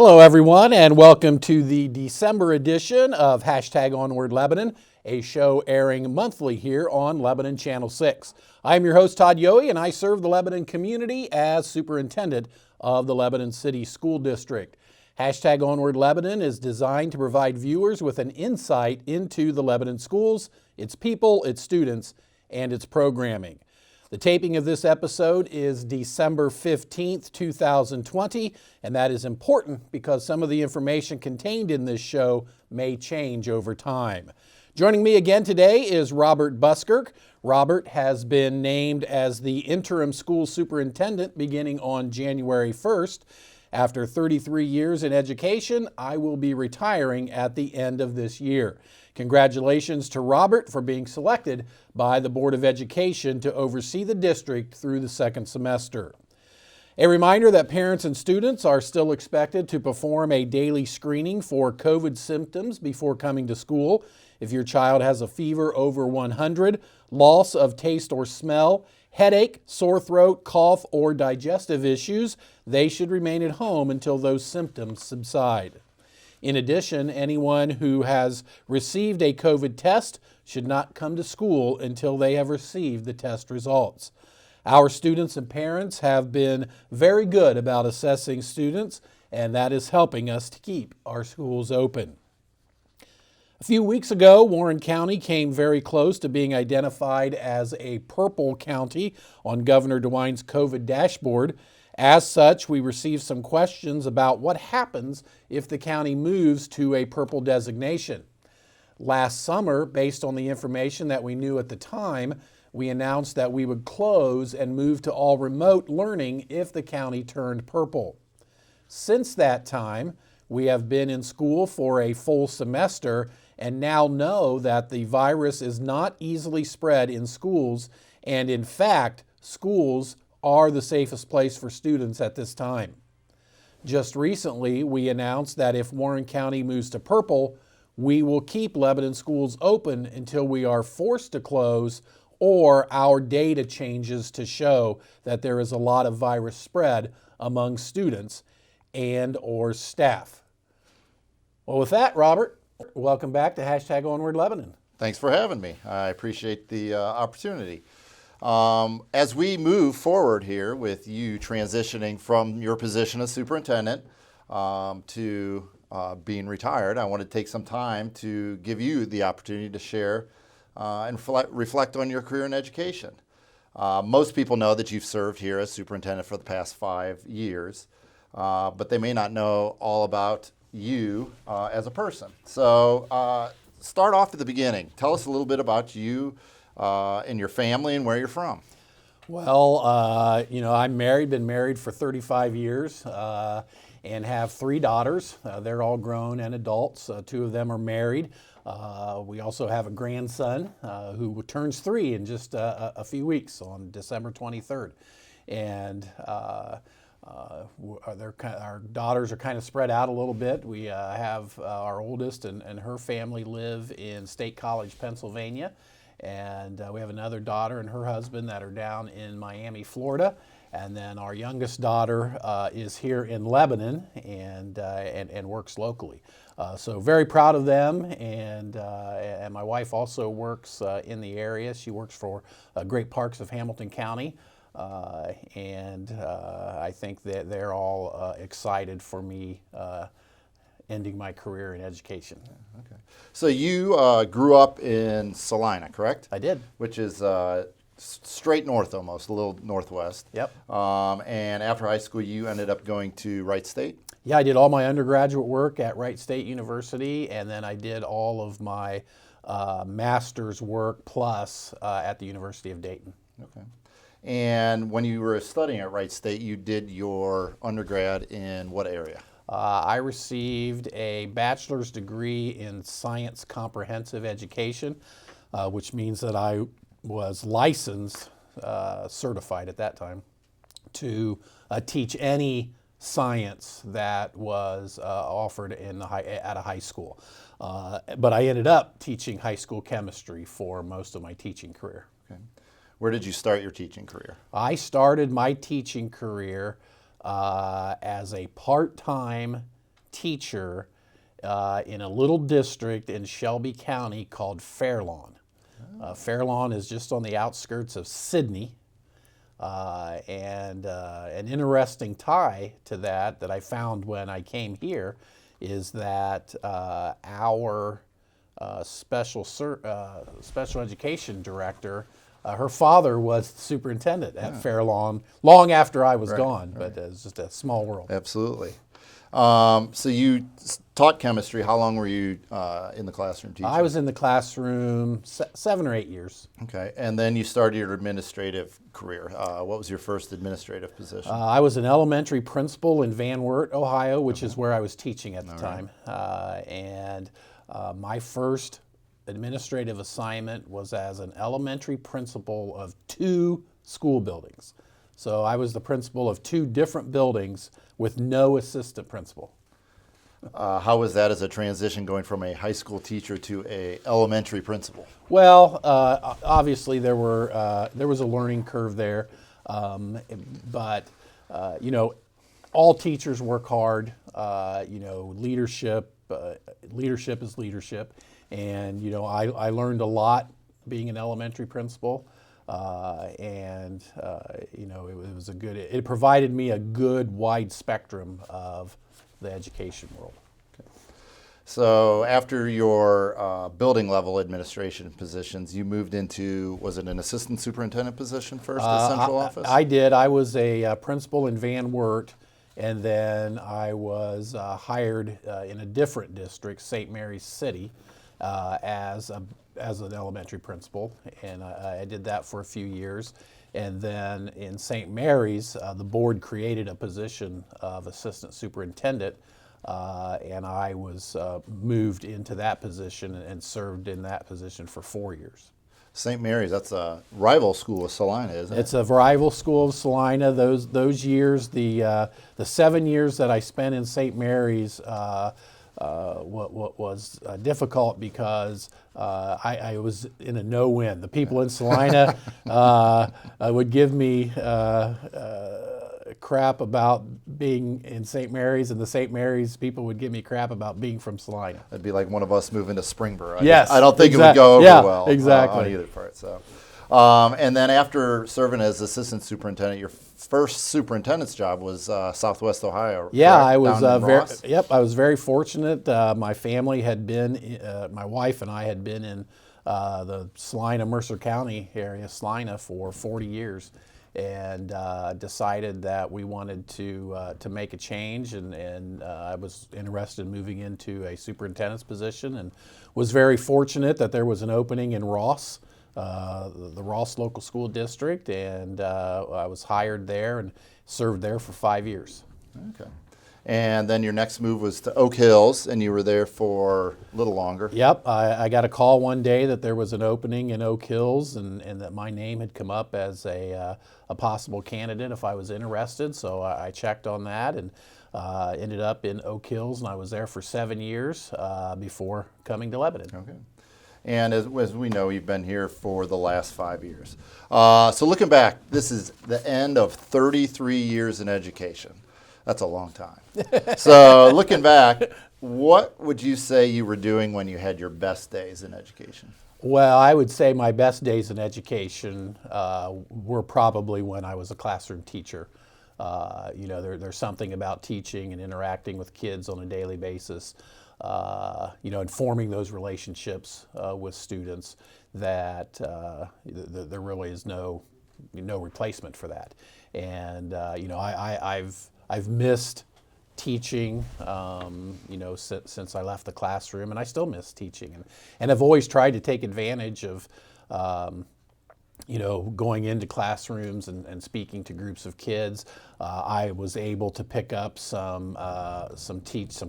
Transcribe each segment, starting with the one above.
Hello, everyone, and welcome to the December edition of #Onward Lebanon, a show airing monthly here on Lebanon Channel 6. I'm your host, Todd Yohey, and I serve the Lebanon community as superintendent of the Lebanon City School District. #Onward Lebanon is designed to provide viewers with an insight into the Lebanon schools, its people, its students, and its programming. The taping of this episode is December 15th, 2020, and that is important because some of the information contained in this show may change over time. Joining me again today is Robert Buskirk. Robert has been named as the interim school superintendent beginning on January 1st. After 33 years in education, I will be retiring at the end of this year. Congratulations to Robert for being selected by the Board of Education to oversee the district through the second semester. A reminder that parents and students are still expected to perform a daily screening for COVID symptoms before coming to school. If your child has a fever over 100, loss of taste or smell, headache, sore throat, cough, or digestive issues, they should remain at home until those symptoms subside. In addition, anyone who has received a COVID test should not come to school until they have received the test results. Our students and parents have been very good about assessing students, and that is helping us to keep our schools open. A few weeks ago, Warren County came very close to being identified as a purple county on Governor DeWine's COVID dashboard. As such, we received some questions about what happens if the county moves to a purple designation. Last summer, based on the information that we knew at the time, we announced that we would close and move to all remote learning if the county turned purple. Since that time, we have been in school for a full semester and now know that the virus is not easily spread in schools, and in fact, schools are the safest place for students at this time. Just recently, we announced that if Warren County moves to purple, we will keep Lebanon schools open until we are forced to close or our data changes to show that there is a lot of virus spread among students and or staff. Well, with that, Robert, welcome back to #Onward Lebanon. Thanks for having me. I appreciate the opportunity. As we move forward here with you transitioning from your position as superintendent to being retired, I want to take some time to give you the opportunity to share and reflect on your career in education. Most people know that you've served here as superintendent for the past 5 years, but they may not know all about you as a person. So start off at the beginning. Tell us a little bit about you and your family and where you're from. Well, I'm married, been married for 35 years and have 3 daughters. They're all grown and adults. 2 of them are married. We also have a grandson who turns 3 in just a few weeks on December 23rd. And our daughters are kind of spread out a little bit. We have our oldest and her family live in State College, Pennsylvania. And we have another daughter and her husband that are down in Miami, Florida. And then our youngest daughter is here in Lebanon and works locally. So very proud of them. And my wife also works in the area. She works for Great Parks of Hamilton County. I think that they're all excited for me ending my career in education. Okay. So you grew up in Salina, correct? I did. Which is straight north almost, a little northwest. Yep. And after high school, you ended up going to Wright State? Yeah, I did all my undergraduate work at Wright State University, and then I did all of my master's work plus at the University of Dayton. Okay. And when you were studying at Wright State, you did your undergrad in what area? I received a bachelor's degree in science comprehensive education, which means that I was licensed, certified at that time, to teach any science that was offered at a high school. But I ended up teaching high school chemistry for most of my teaching career. Okay. Where did you start your teaching career? I started my teaching career as a part-time teacher in a little district in Shelby County called Fairlawn. Fairlawn is just on the outskirts of Sydney. And an interesting tie to that I found when I came here is that our special education director, her father was the superintendent at Fairlawn long after I was gone, but it's just a small world. Absolutely. So you taught chemistry. How long were you in the classroom teaching? I was in the classroom 7 or 8 years. Okay, and then you started your administrative career. What was your first administrative position? I was an elementary principal in Van Wert, Ohio, which is where I was teaching at the time. And my first administrative assignment was as an elementary principal of 2 school buildings. So I was the principal of 2 different buildings with no assistant principal. How was that as a transition going from a high school teacher to a elementary principal? Well, obviously there was a learning curve there, but you know, all teachers work hard. You know, leadership is leadership, and you know, I learned a lot being an elementary principal. And you know, it provided me a good wide spectrum of the education world. Okay. So after your building level administration positions, you moved into, was it an assistant superintendent position first at central office? I did. I was a principal in Van Wert, and then I was hired in a different district, St. Mary's City, as an elementary principal, and I did that for a few years. And then in St. Mary's, the board created a position of assistant superintendent, and I was moved into that position and served in that position for 4 years. St. Mary's, that's a rival school of Salina, isn't it? It's a rival school of Salina. Those years, the 7 years that I spent in St. Mary's, what was difficult because I was in a no-win. The people in Salina would give me crap about being in St. Mary's, and the St. Mary's people would give me crap about being from Salina. It'd be like one of us moving to Springboro. Yes, I don't think it would go over well exactly. On either part. So, and then after serving as assistant superintendent, your first superintendent's job was Southwest Ohio. Yeah, correct? I was Down in Ross? I was very fortunate. My family had been, my wife and I had been in the Salina, Mercer County area, Salina, for 40 years, and decided that we wanted to make a change, and I was interested in moving into a superintendent's position, and was very fortunate that there was an opening in Ross. The Ross Local School District, and I was hired there and served there for 5 years. Okay. And then your next move was to Oak Hills, and you were there for a little longer. Yep, I got a call one day that there was an opening in Oak Hills, and that my name had come up as a possible candidate if I was interested, so I checked on that and ended up in Oak Hills, and I was there for 7 years before coming to Lebanon. Okay. And as we know, you've been here for the last 5 years. So looking back, this is the end of 33 years in education. That's a long time. So looking back, what would you say you were doing when you had your best days in education? Well, I would say my best days in education were probably when I was a classroom teacher. You know, there's something about teaching and interacting with kids on a daily basis, you know, and forming those relationships with students that there really is no replacement for that. And you know, I've missed teaching, you know, since I left the classroom, and I still miss teaching, and I've always tried to take advantage of you know, going into classrooms and speaking to groups of kids. I was able to pick up some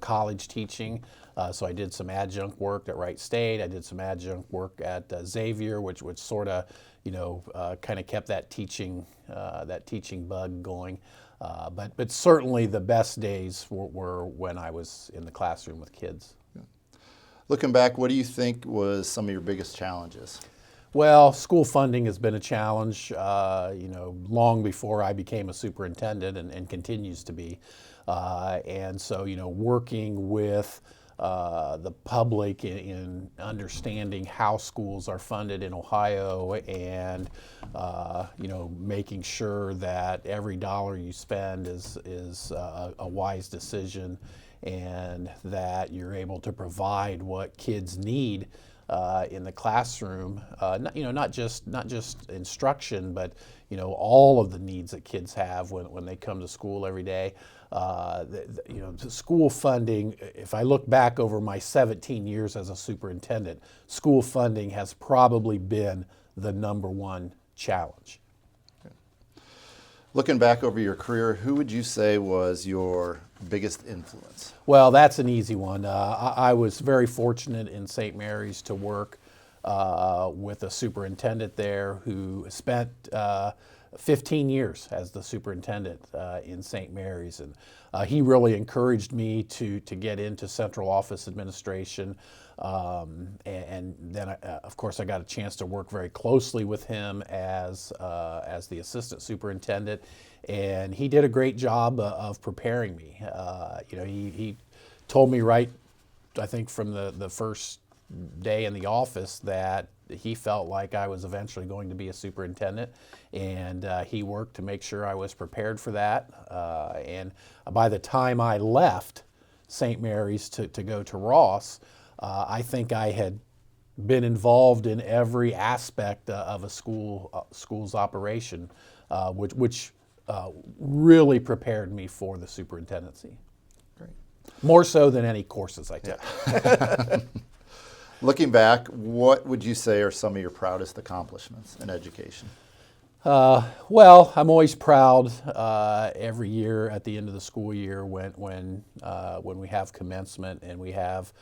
college teaching. So I did some adjunct work at Wright State. I did some adjunct work at Xavier, which sort of, you know, kind of kept that teaching bug going. But certainly the best days were when I was in the classroom with kids. Looking back, what do you think was some of your biggest challenges? Well, school funding has been a challenge, you know, long before I became a superintendent, and continues to be. And so, working with the public in understanding how schools are funded in Ohio, and making sure that every dollar you spend is a wise decision, and that you're able to provide what kids need in the classroom. Not just instruction, but all of the needs that kids have when they come to school every day. The school funding, if I look back over my 17 years as a superintendent, school funding has probably been the number one challenge. Looking back over your career, who would you say was your biggest influence? Well, that's an easy one. I was very fortunate in St. Mary's to work with a superintendent there who spent 15 years as the superintendent in St. Mary's, and he really encouraged me to get into central office administration, and then of course I got a chance to work very closely with him as the assistant superintendent, and he did a great job of preparing me. He told me right, I think from the first day in the office, that he felt like I was eventually going to be a superintendent, and he worked to make sure I was prepared for that. And by the time I left St. Mary's to go to Ross, I think I had been involved in every aspect of a school's operation, which really prepared me for the superintendency. Great. More so than any courses I took. Yeah. Looking back, what would you say are some of your proudest accomplishments in education? Well, I'm always proud every year at the end of the school year when we have commencement and we have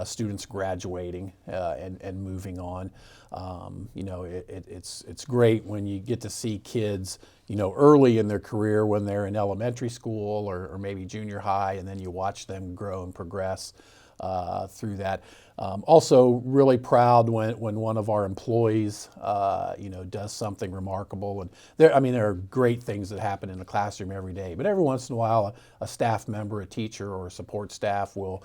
students graduating and moving on. It's great when you get to see kids, early in their career when they're in elementary school or maybe junior high, and then you watch them grow and progress through that. Also really proud when one of our employees does something remarkable, and there are great things that happen in the classroom every day, but every once in a while a staff member, a teacher or a support staff will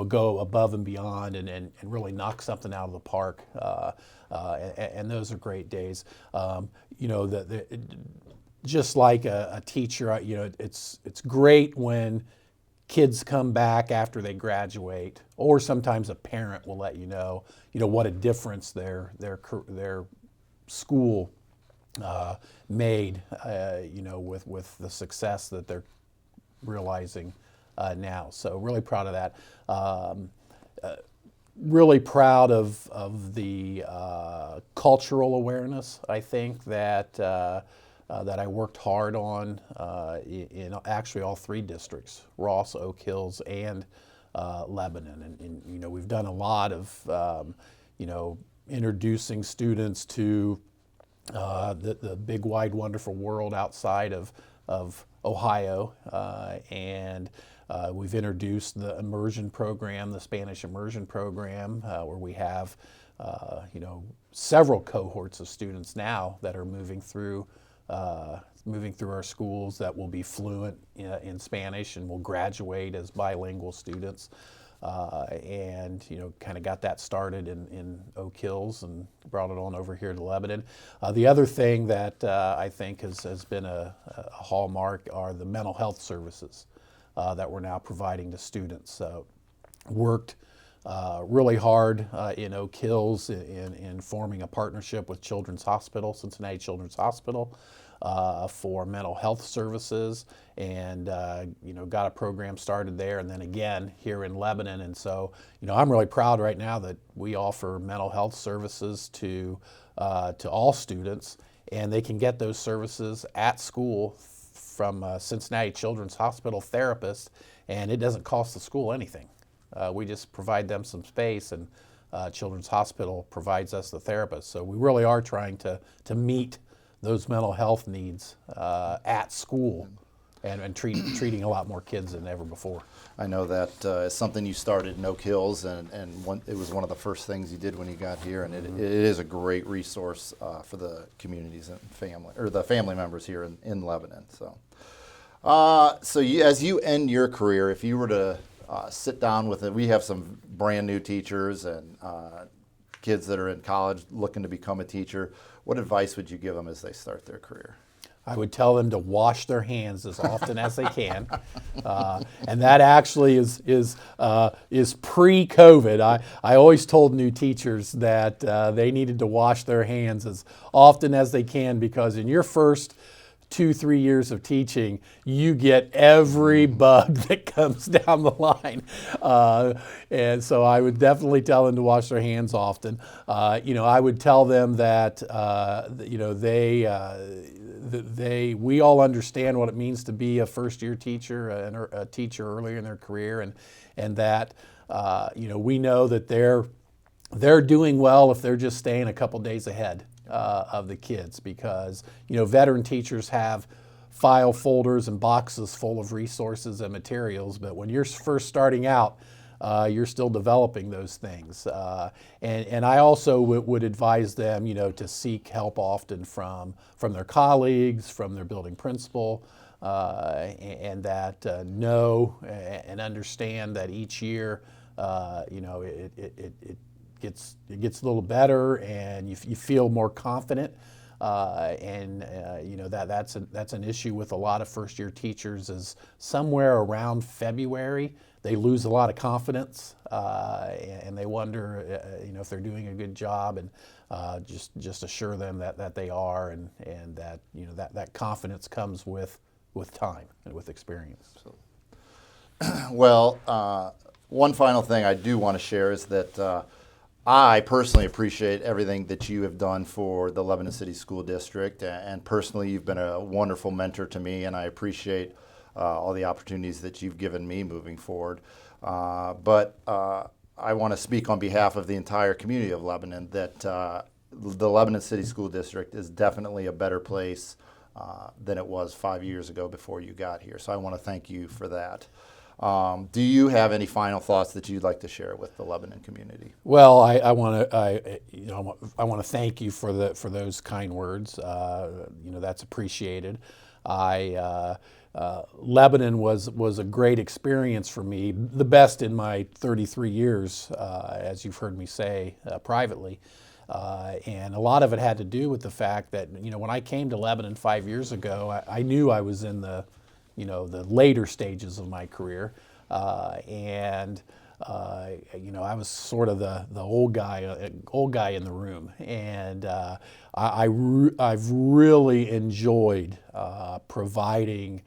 go above and beyond and really knock something out of the park, and those are great days. Just like a teacher, it's great when kids come back after they graduate, or sometimes a parent will let you know what a difference their school made, with the success that they're realizing now. So really proud of that. Really proud of the cultural awareness. I think that I worked hard on in actually all three districts, Ross, Oak Hills, and Lebanon. And we've done a lot of introducing students to the big, wide, wonderful world outside of Ohio, and we've introduced the immersion program, the Spanish immersion program, where we have several cohorts of students now that are moving through our schools that will be fluent in Spanish and will graduate as bilingual students, and kind of got that started in Oak Hills and brought it on over here to Lebanon. The other thing that I think has been a hallmark are the mental health services that we're now providing to students. So worked really hard in Oak Hills in forming a partnership with Cincinnati Children's Hospital, for mental health services, and got a program started there, and then again here in Lebanon. And so I'm really proud right now that we offer mental health services to all students, and they can get those services at school from Cincinnati Children's Hospital therapists, and it doesn't cost the school anything. We just provide them some space, and Children's Hospital provides us the therapist. So we really are trying to meet those mental health needs at school, and treating a lot more kids than ever before. I know that is something you started in Oak Hills, and it was one of the first things you did when you got here, and it is a great resource for the communities and the family members here in Lebanon. So. As you end your career, if you were to sit down with it, we have some brand new teachers and kids that are in college looking to become a teacher. What advice would you give them as they start their career? I would tell them to wash their hands as often as they can, and that actually is pre-COVID. I always told new teachers that they needed to wash their hands as often as they can, because in your first 2-3 years of teaching, you get every bug that comes down the line. And so I would definitely tell them to wash their hands often. I would tell them that, we all understand what it means to be a first-year teacher and a teacher earlier in their career, and that, we know that they're doing well if they're just staying a couple days ahead of the kids, because veteran teachers have file folders and boxes full of resources and materials, but when you're first starting out, you're still developing those things. And I also would advise them, to seek help often from their colleagues, from their building principal, and that know and understand that each year, it gets a little better, and you feel more confident. That's an issue with a lot of first-year teachers, is somewhere around February they lose a lot of confidence, and they wonder if they're doing a good job, and just assure them that they are, and that that confidence comes with time and with experience. Well, one final thing I do want to share is that I personally appreciate everything that you have done for the Lebanon City School District, and personally you've been a wonderful mentor to me, and I appreciate all the opportunities that you've given me moving forward. But I want to speak on behalf of the entire community of Lebanon that the Lebanon City School District is definitely a better place than it was 5 years ago before you got here. So I want to thank you for that. Do you have any final thoughts that you'd like to share with the Lebanon community? Well, I want to thank you for those kind words. That's appreciated. Lebanon was a great experience for me, the best in my 33 years, as you've heard me say privately. And a lot of it had to do with the fact that when I came to Lebanon 5 years ago, I knew I was in the later stages of my career, and I was sort of the old guy in the room, and I've really enjoyed providing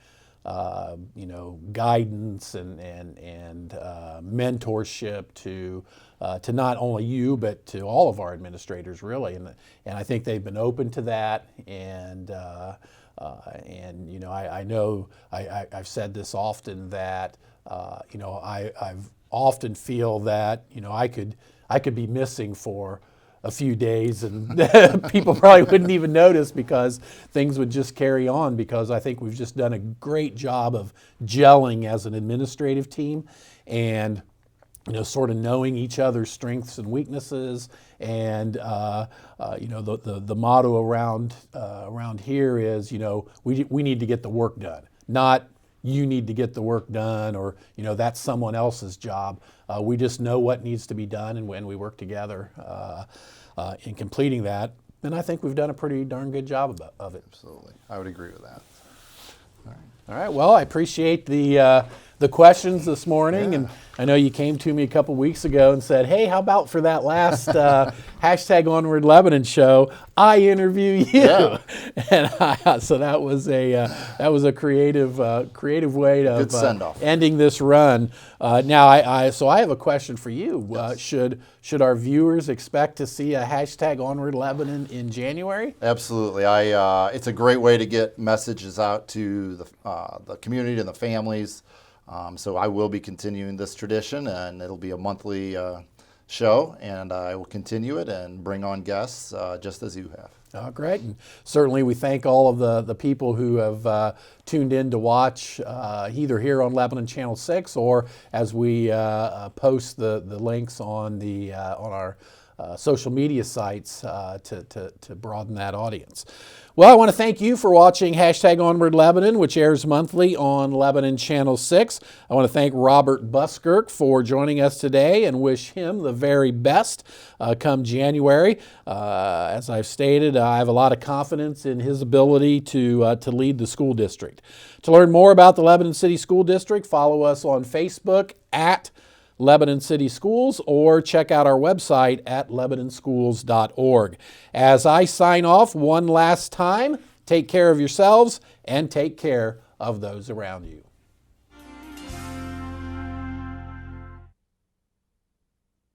guidance and mentorship to not only you, but to all of our administrators, really, and I think they've been open to that, and I know I've said this often, that I've often feel that I could be missing for a few days, and people probably wouldn't even notice, because things would just carry on, because I think we've just done a great job of gelling as an administrative team, and sort of knowing each other's strengths and weaknesses, and the motto around here is we need to get the work done, not you need to get the work done, or that's someone else's job. We just know what needs to be done, and when we work together in completing that, and I think we've done a pretty darn good job of it. Absolutely, I would agree with that. All right. Well, I appreciate the questions this morning, Yeah. and I know you came to me a couple weeks ago and said, "Hey, how about for that last hashtag Onward Lebanon show, I interview you?" Yeah. And so that was a creative way of Good send-off. ending this run. Now, I have a question for you. Yes. Should our viewers expect to see a hashtag Onward Lebanon in January? Absolutely. It's a great way to get messages out to the community and the families. So I will be continuing this tradition, and it'll be a monthly show, and I will continue it and bring on guests just as you have. Oh, great. And certainly we thank all of the people who have tuned in to watch either here on Lebanon Channel 6, or as we post the links on our social media sites to broaden that audience. Well, I want to thank you for watching Hashtag Onward Lebanon, which airs monthly on Lebanon Channel 6. I want to thank Robert Buskirk for joining us today and wish him the very best come January. As I've stated, I have a lot of confidence in his ability to lead the school district. To learn more about the Lebanon City School District, follow us on Facebook at Lebanon City Schools, or check out our website at lebanonschools.org. As I sign off one last time, take care of yourselves and take care of those around you.